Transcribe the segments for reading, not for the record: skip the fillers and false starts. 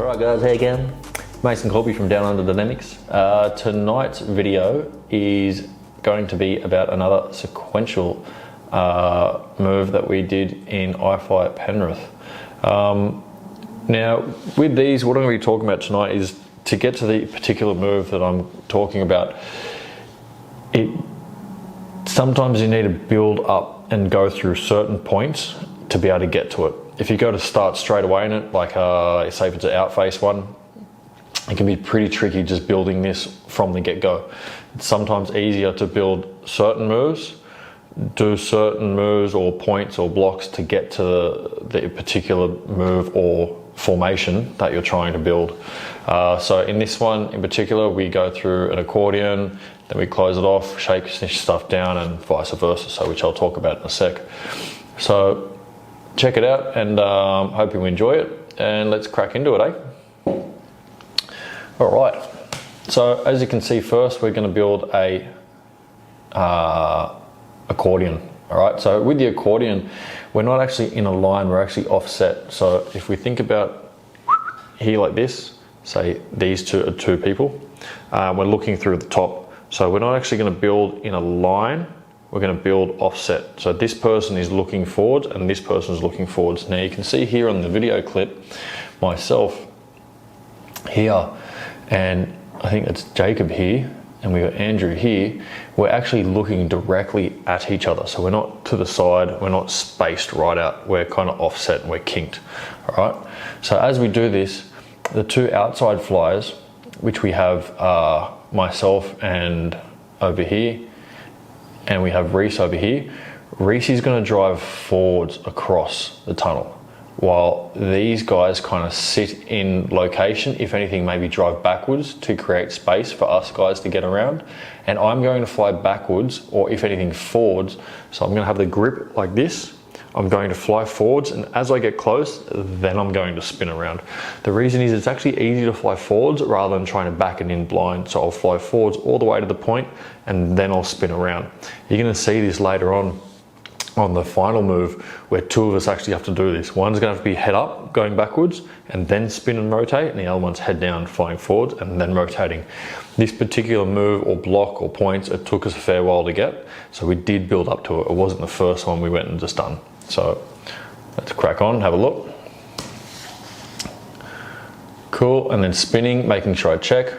Alright guys, how you going? Mason Corby from Down Under Dynamics. Tonight's video is going to be about another sequential move that we did in Ifly at Penrith. Now with these, what I'm going to be talking about tonight is to get to the particular move that I'm talking about. Sometimes you need to build up and go through certain points to be able to get to it. If you go to start straight away in it, like say if it's an outface one, it can be pretty tricky just building this from the get-go. It's sometimes easier to build certain moves, do certain moves or points or blocks to get to the particular move or formation that you're trying to build. So in this one in particular, we go through an accordion, then we close it off, shake stuff down, and vice versa, so which I'll talk about in a sec. So check it out, and hope you enjoy it, and let's crack into it, eh? All right, so as you can see, first we're going to build a accordion. All right, so with the accordion, we're not actually in a line, we're actually offset. So if we think about here like this, say these two are two people, we're looking through the top. So we're not actually going to build in a line, we're going to build offset. So this person is looking forwards and this person is looking forwards. Now you can see here on the video clip, myself here, and I think it's Jacob here, and we got Andrew here. We're actually looking directly at each other. So we're not to the side, we're not spaced right out. We're kind of offset and we're kinked, all right? So as we do this, the two outside flyers, which we have myself and over here, and we have Reese over here. Reese is going to drive forwards across the tunnel, while these guys kind of sit in location, if anything, maybe drive backwards to create space for us guys to get around. And I'm going to fly backwards, or if anything, forwards. So I'm going to have the grip like this. I'm going to fly forwards, and as I get close, then I'm going to spin around. The reason is it's actually easier to fly forwards rather than trying to back it in blind. So I'll fly forwards all the way to the point, and then I'll spin around. You're going to see this later on the final move, where two of us actually have to do this. One's going to have to be head up, going backwards, and then spin and rotate, and the other one's head down, flying forwards, and then rotating. This particular move or block or points, it took us a fair while to get, so we did build up to it. It wasn't the first one we went and just done. So let's crack on, have a look. Cool, and then spinning, making sure I check.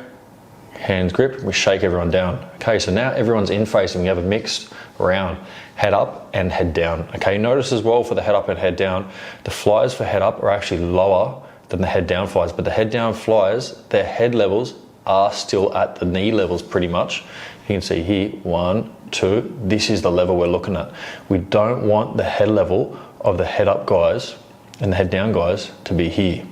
Hands grip, we shake everyone down. Okay, so now everyone's in face and we have a mixed round, head up and head down. Okay, notice as well for the head up and head down, the flyers for head up are actually lower than the head down flyers, but the head down flyers, their head levels are still at the knee levels pretty much. You can see here, 1, 2, this is the level we're looking at. We don't want the head level of the head up guys and the head down guys to be here.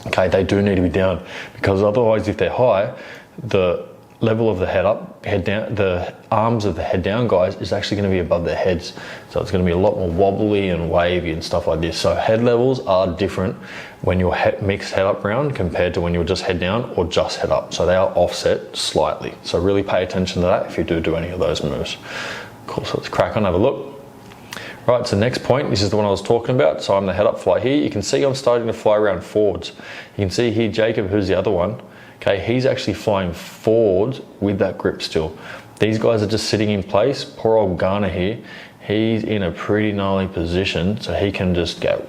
Okay, they do need to be down, because otherwise if they're high, the level of the head up, head down, the arms of the head down guys is actually going to be above their heads. So it's going to be a lot more wobbly and wavy and stuff like this. So head levels are different when you're mixed head up round compared to when you're just head down or just head up. So they are offset slightly. So really pay attention to that if you do any of those moves. Cool, so let's crack on, have a look. Right, so next point, this is the one I was talking about. So I'm the head up fly here. You can see I'm starting to fly around forwards. You can see here Jacob, who's the other one. Okay, he's actually flying forwards with that grip still. These guys are just sitting in place. Poor old Garner here, he's in a pretty gnarly position, so he can just go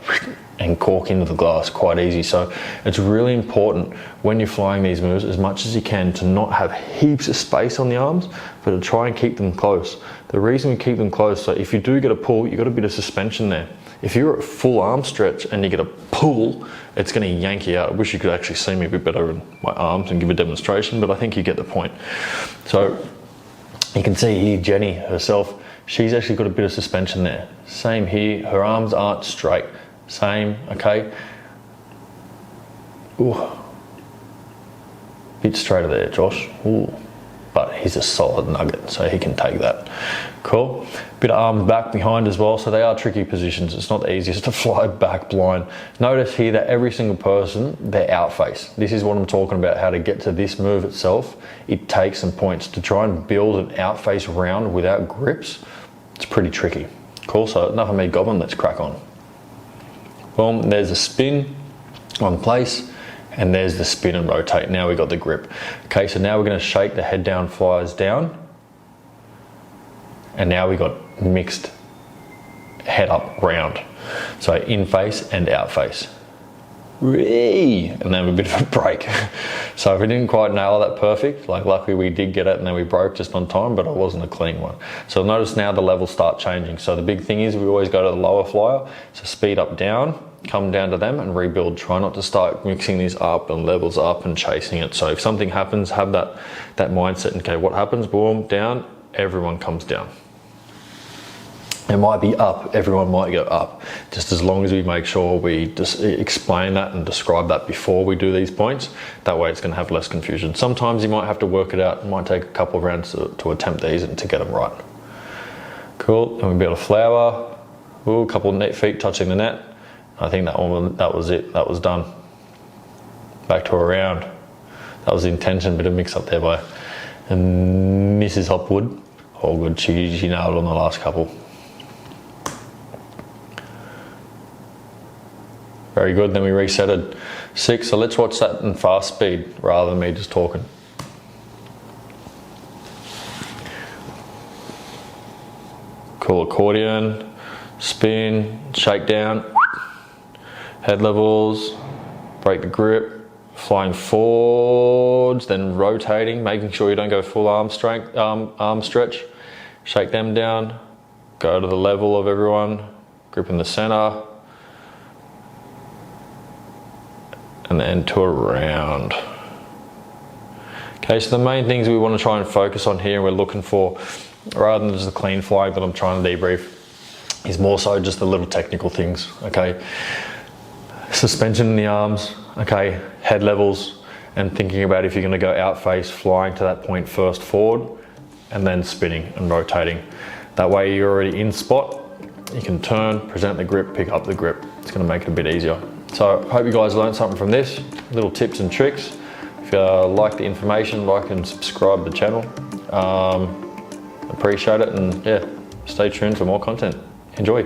and cork into the glass quite easy. So it's really important when you're flying these moves, as much as you can, to not have heaps of space on the arms, but to try and keep them close. The reason we keep them close, so if you do get a pull, you've got a bit of suspension there. If you're at full arm stretch and you get a pull, it's going to yank you out. I wish you could actually see me a bit better in my arms and give a demonstration, but I think you get the point. So you can see here Jenny herself, she's actually got a bit of suspension there. Same here, her arms aren't straight. Same, okay. Ooh. Bit straighter there, Josh. Ooh. But he's a solid nugget, so he can take that. Cool. Bit of arms back behind as well, so they are tricky positions. It's not the easiest to fly back blind. Notice here that every single person, they're out face. This is what I'm talking about, how to get to this move itself. It takes some points to try and build an out face round without grips. It's pretty tricky. Cool, so enough of me gobbling, let's crack on. Well, there's a spin on place. and there's the spin and rotate. Now we got the grip. Okay, so now we're going to shake the head down flyers down, and now we got mixed head up round. So in face and out face. Whee! And then a bit of a break. So if we didn't quite nail that perfect, like luckily we did get it and then we broke just on time, but it wasn't a clean one. So notice now the levels start changing. So the big thing is we always go to the lower flyer. So speed up down, come down to them and rebuild. Try not to start mixing these up and levels up and chasing it. So if something happens, have that mindset. Okay, what happens? Boom, down, everyone comes down. It might be up, everyone might go up. Just as long as we make sure we just explain that and describe that before we do these points, that way it's gonna have less confusion. Sometimes you might have to work it out. It might take a couple of rounds to attempt these and to get them right. Cool, and we build a flower. Ooh, a couple of net feet touching the net. I think that was it, that was done. Back to a round. That was the intention, bit of mix up there by Mrs. Hopwood. All good, she nailed on the last couple. Very good, then we resetted 6. So let's watch that in fast speed rather than me just talking. Cool accordion, spin, shake down, head levels, break the grip, flying forwards, then rotating, making sure you don't go full arm stretch, shake them down, go to the level of everyone, grip in the center, and then to a round. Okay, so the main things we want to try and focus on here, and we're looking for, rather than just the clean flying that I'm trying to debrief, is more so just the little technical things, okay? Suspension in the arms, okay, head levels, and thinking about if you're going to go out face, flying to that point first forward, and then spinning and rotating. That way you're already in spot, you can turn, present the grip, pick up the grip. It's going to make it a bit easier. So I hope you guys learned something from this, little tips and tricks. If you like the information, like and subscribe to the channel. Appreciate it, and yeah, stay tuned for more content. Enjoy.